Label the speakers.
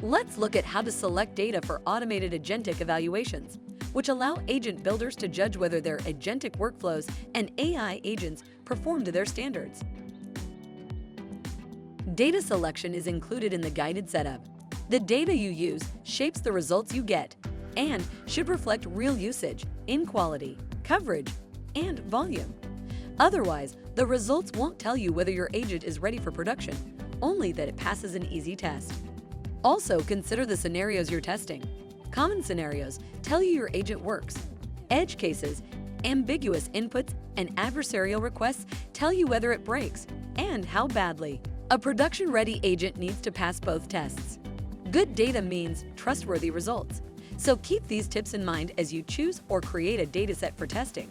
Speaker 1: Let's look at how to select data for automated agentic evaluations, which allow agent builders to judge whether their agentic workflows and AI agents perform to their standards. Data selection is included in the guided setup. The data you use shapes the results you get and should reflect real usage, inequality, coverage, and volume. Otherwise, the results won't tell you whether your agent is ready for production, only that it passes an easy test. Also, consider the scenarios you're testing. Common scenarios tell you your agent works. Edge cases, ambiguous inputs, and adversarial requests tell you whether it breaks and how badly. A production-ready agent needs to pass both tests. Good data means trustworthy results. So keep these tips in mind as you choose or create a dataset for testing.